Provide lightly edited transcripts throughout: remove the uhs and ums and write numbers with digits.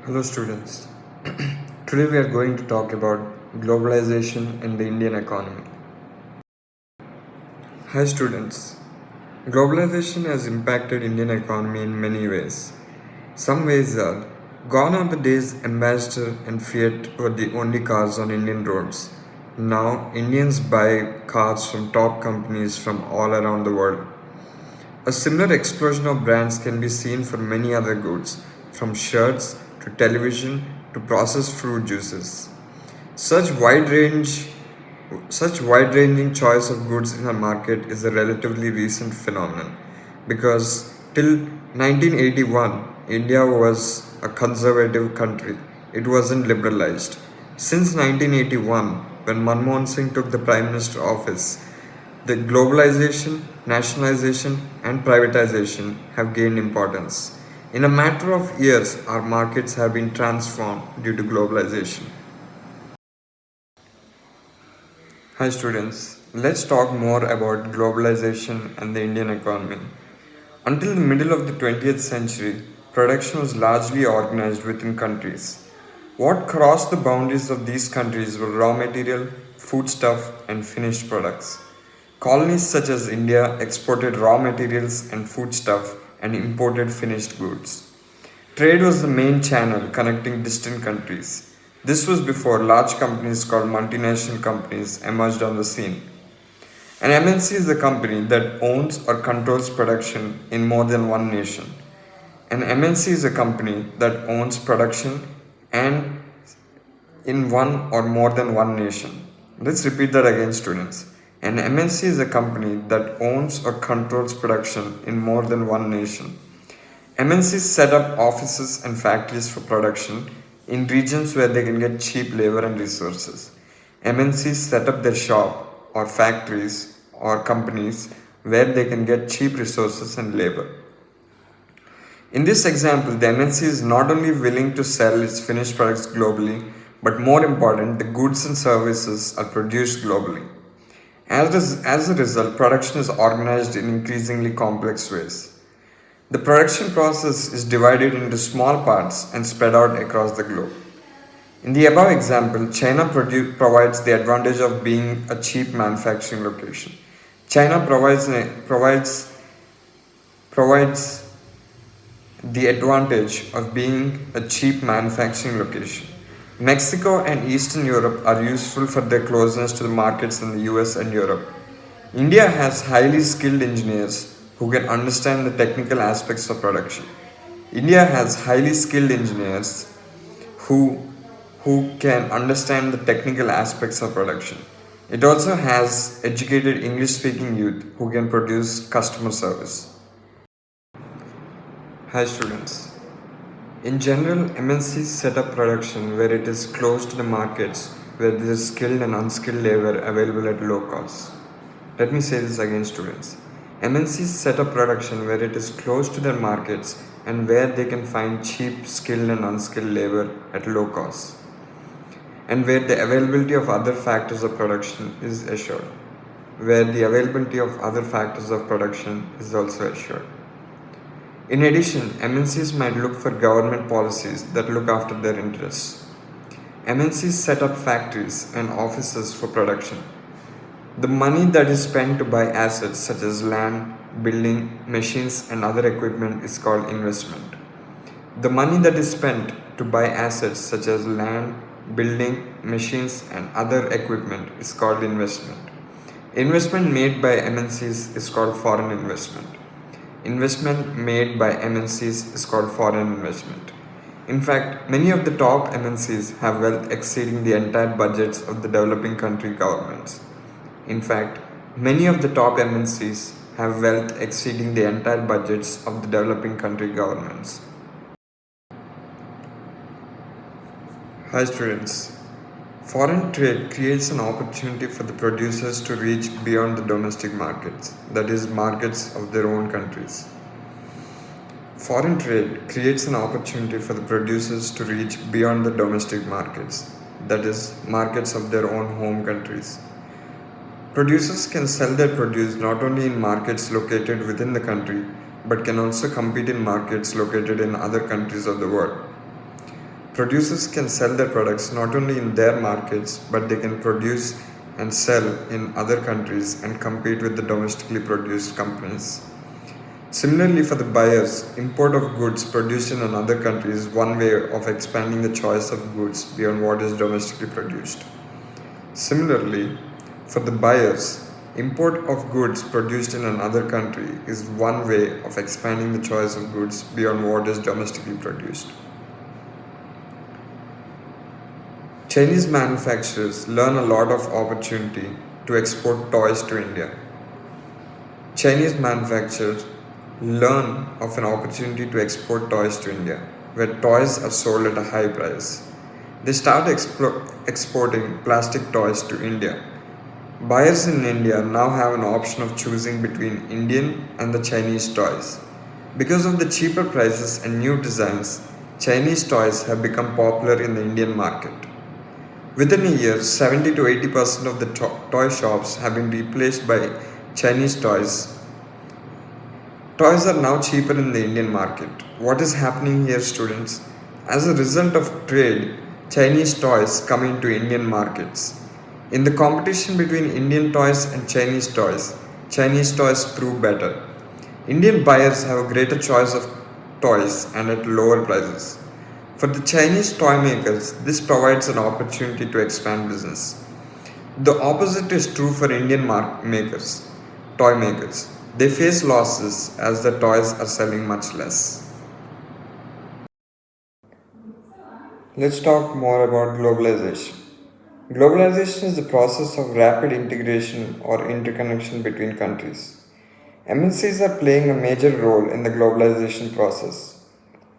Hello students. Today we are going to talk about globalization in the Indian economy. Hi students. Globalization has impacted Indian economy in many ways. Some ways are gone are the days Ambassador and Fiat were the only cars on Indian roads. Now Indians buy cars from top companies from all around the world. A similar explosion of brands can be seen for many other goods, from shirts to television to processed fruit juices. Such wide range such wide-ranging choice of goods in our market is a relatively recent phenomenon because till 1981 India was a conservative country. It wasn't liberalized. Since 1981, when Manmohan Singh took the Prime Minister office, the globalization, nationalization, and privatization have gained importance. In a matter of years, our markets have been transformed due to globalization. Hi students, let's talk more about globalization and the Indian economy. Until the middle of the 20th century, production was largely organized within countries. What crossed the boundaries of these countries were raw material, foodstuff, and finished products. Colonies such as India exported raw materials and foodstuff and imported finished goods. Trade was the main channel connecting distant countries. This was before large companies called multinational companies emerged on the scene. An MNC is a company that owns or controls production in more than one nation. An MNC is a company that owns production and in one or more than one nation. Let's repeat that again, students. An MNC is a company that owns or controls production in more than one nation. MNCs set up offices and factories for production in regions where they can get cheap labor and resources. MNCs set up their shop or factories or companies where they can get cheap resources and labor. In this example, the MNC is not only willing to sell its finished products globally, but more important, the goods and services are produced globally. As a result, production is organized in increasingly complex ways. The production process is divided into small parts and spread out across the globe. In the above example, China provides the advantage of being a cheap manufacturing location. China provides the advantage of being a cheap manufacturing location. Mexico and Eastern Europe are useful for their closeness to the markets in the US and Europe. India has highly skilled engineers who can understand the technical aspects of production. India has highly skilled engineers who, who can understand the technical aspects of production. It also has educated English speaking youth who can produce customer service. Hi students. In general, MNCs set up production where it is close to the markets where there is skilled and unskilled labor available at low cost. Let me say this again, students. MNCs set up production where it is close to their markets and where they can find cheap, skilled, and unskilled labor at low cost, and where the availability of other factors of production is assured. Where the availability of other factors of production is also assured. In addition, MNCs might look for government policies that look after their interests. MNCs set up factories and offices for production. The money that is spent to buy assets such as land, building, machines, and other equipment is called investment. The money that is spent to buy assets such as land, building, machines, and other equipment is called investment. Investment made by MNCs is called foreign investment. Investment made by MNCs is called foreign investment. In fact, many of the top MNCs have wealth exceeding the entire budgets of the developing country governments. In fact, many of the top MNCs have wealth exceeding the entire budgets of the developing country governments. Hi students. Foreign trade creates an opportunity for the producers to reach beyond the domestic markets, that is, markets of their own countries. Foreign trade creates an opportunity for the producers to reach beyond the domestic markets, that is, markets of their own home countries. Producers can sell their produce not only in markets located within the country, but can also compete in markets located in other countries of the world. Producers can sell their products not only in their markets, but they can produce and sell in other countries and compete with the domestically produced companies. Similarly, for the buyers, import of goods produced in another country is one way of expanding the choice of goods beyond what is domestically produced. Similarly, for the buyers, import of goods produced in another country is one way of expanding the choice of goods beyond what is domestically produced. Chinese manufacturers learn a lot of opportunity to export toys to India. Chinese manufacturers learn of an opportunity to export toys to India, where toys are sold at a high price. They start exporting plastic toys to India. Buyers in India now have an option of choosing between Indian and the Chinese toys. Because of the cheaper prices and new designs, Chinese toys have become popular in the Indian market. Within a year, 70 to 80% of the toy shops have been replaced by Chinese toys. Toys are now cheaper in the Indian market. What is happening here, students? As a result of trade, Chinese toys come into Indian markets. In the competition between Indian toys and Chinese toys prove better. Indian buyers have a greater choice of toys and at lower prices. For the Chinese toy makers, this provides an opportunity to expand business. The opposite is true for Indian toy makers. They face losses as the toys are selling much less. Let's talk more about globalization. Globalization is the process of rapid integration or interconnection between countries. MNCs are playing a major role in the globalization process.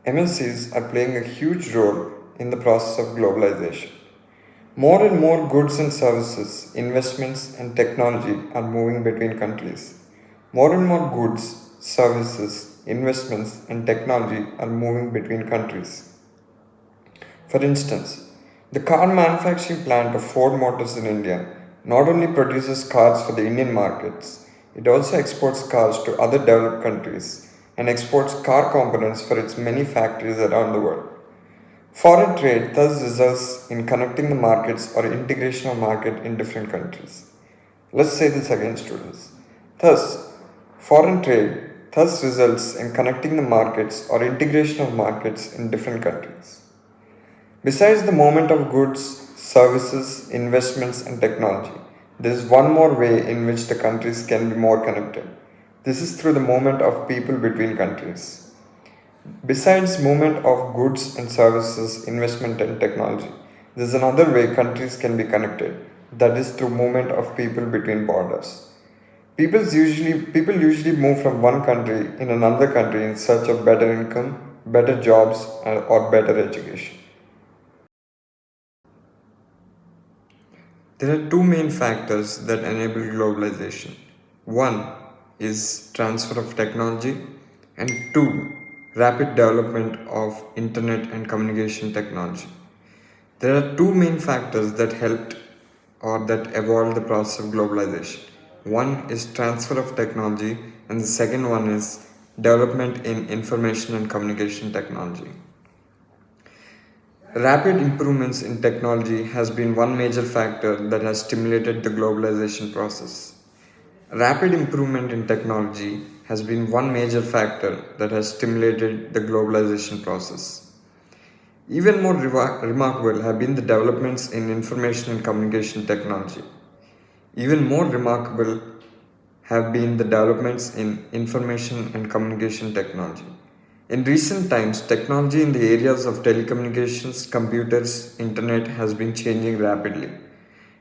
MNCs are playing a huge role in the process of globalization. More and more goods and services, investments, and technology are moving between countries. More and more goods, services, investments, and technology are moving between countries. For instance, the car manufacturing plant of Ford Motors in India not only produces cars for the Indian markets, it also exports cars to other developed countries and exports car components for its many factories around the world. Foreign trade thus results in connecting the markets or integration of market in different countries. Let's say this again, students. Thus, foreign trade thus results in connecting the markets or integration of markets in different countries. Besides the movement of goods, services, investments, and technology, there is one more way in which the countries can be more connected. This is through the movement of people between countries. Besides movement of goods and services, investment and technology, there is another way countries can be connected, that is through movement of people between borders. People usually move from one country in another country in search of better income, better jobs, or better education. There are two main factors that enable globalization. One is transfer of technology, and two, rapid development of internet and communication technology. There are two main factors that helped or that evolved the process of globalization. One is transfer of technology, and the second one is development in information and communication technology. Rapid improvements in technology has been one major factor that has stimulated the globalization process. Rapid improvement in technology has been one major factor that has stimulated the globalization process. Even more remarkable have been the developments in information and communication technology. Even more remarkable have been the developments in information and communication technology. In recent times, technology in the areas of telecommunications, computers, internet has been changing rapidly.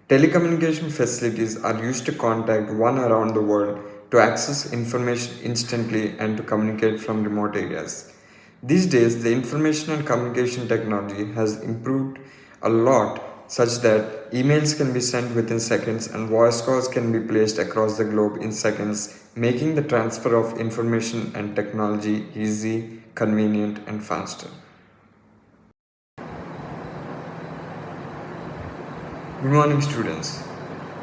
Telecommunication facilities are used to contact one around the world to access information instantly and to communicate from remote areas. These days, the information and communication technology has improved a lot such that emails can be sent within seconds and voice calls can be placed across the globe in seconds, making the transfer of information and technology easy, convenient, and faster. Good morning, students.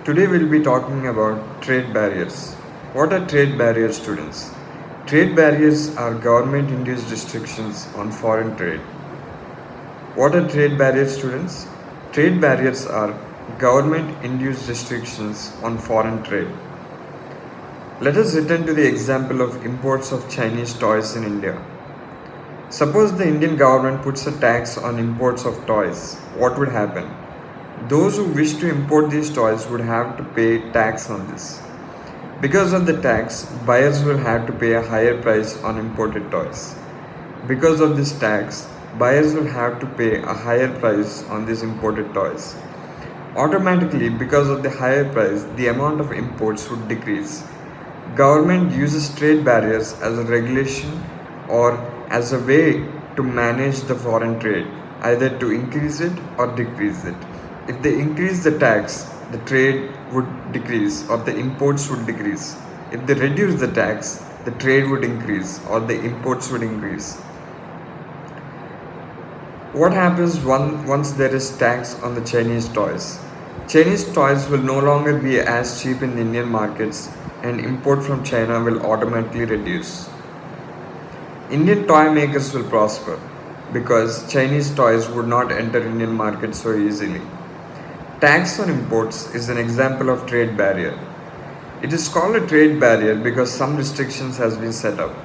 Today we'll be talking about trade barriers. What are trade barriers, students? Trade barriers are government induced restrictions on foreign trade. What are trade barriers, students? Trade barriers are government-induced restrictions on foreign trade. Let us return to the example of imports of Chinese toys in India. Suppose the Indian government puts a tax on imports of toys. What would happen? Those who wish to import these toys would have to pay tax on this. Because of the tax, buyers will have to pay a higher price on imported toys. Because of this tax, buyers will have to pay a higher price on these imported toys. Automatically, because of the higher price, the amount of imports would decrease. Government uses trade barriers as a regulation or as a way to manage the foreign trade, either to increase it or decrease it. If they increase the tax, the trade would decrease or the imports would decrease. If they reduce the tax, the trade would increase or the imports would increase. What happens once there is tax on the Chinese toys? Chinese toys will no longer be as cheap in the Indian markets and import from China will automatically reduce. Indian toy makers will prosper because Chinese toys would not enter Indian markets so easily. Tax on imports is an example of trade barrier. It is called a trade barrier because some restrictions has been set up.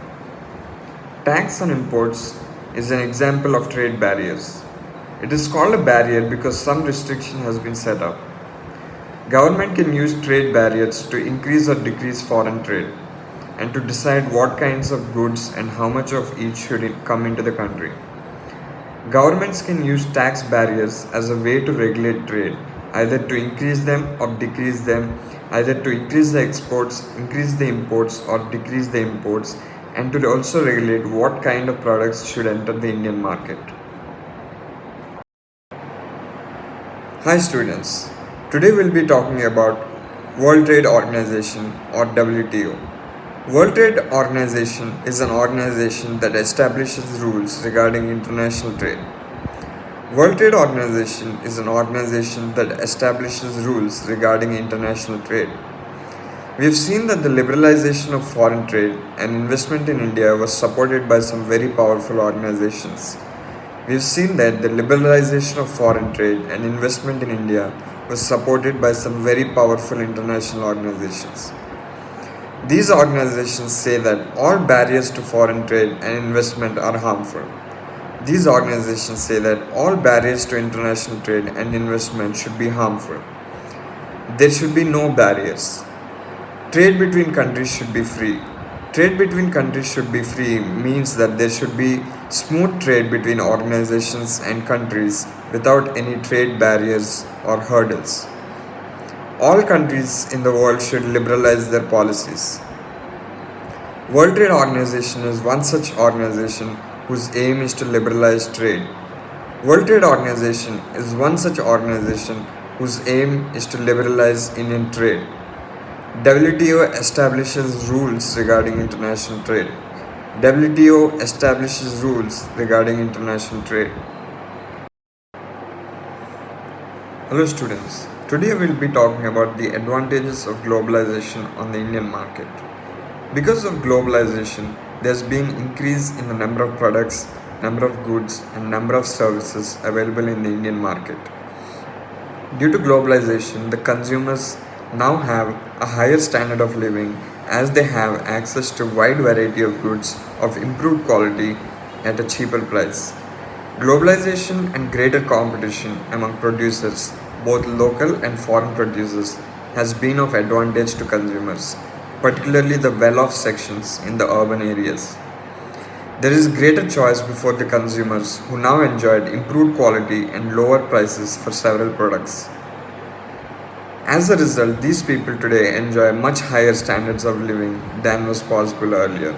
Tax on imports is an example of trade barriers. It is called a barrier because some restriction has been set up. Government can use trade barriers to increase or decrease foreign trade and to decide what kinds of goods and how much of each should come into the country. Governments can use tax barriers as a way to regulate trade, either to increase them or decrease them, either to increase the exports, increase the imports, or decrease the imports, and to also regulate what kind of products should enter the Indian market. Hi students, today we'll be talking about World Trade Organization or WTO. World Trade Organization is an organization that establishes rules regarding international trade. World Trade Organization is an organization that establishes rules regarding international trade. We have seen that the liberalization of foreign trade and investment in India was supported by some very powerful organizations. We have seen that the liberalization of foreign trade and investment in India was supported by some very powerful international organizations. These organizations say that all barriers to foreign trade and investment are harmful. These organizations say that all barriers to international trade and investment should be harmful. There should be no barriers. Trade between countries should be free. Trade between countries should be free means that there should be smooth trade between organizations and countries without any trade barriers or hurdles. All countries in the world should liberalize their policies. World Trade Organization is one such organization whose aim is to liberalize trade. World Trade Organization is one such organization whose aim is to liberalize Indian trade. WTO establishes rules regarding international trade. WTO establishes rules regarding international trade. Hello students, today we will be talking about the advantages of globalization on the Indian market. Because of globalization, there has been increase in the number of products, number of goods and number of services available in the Indian market. Due to globalization, the consumers now have a higher standard of living as they have access to wide variety of goods of improved quality at a cheaper price. Globalization and greater competition among producers, both local and foreign producers, has been of advantage to consumers, particularly the well-off sections in the urban areas. There is greater choice before the consumers who now enjoyed improved quality and lower prices for several products. As a result, these people today enjoy much higher standards of living than was possible earlier.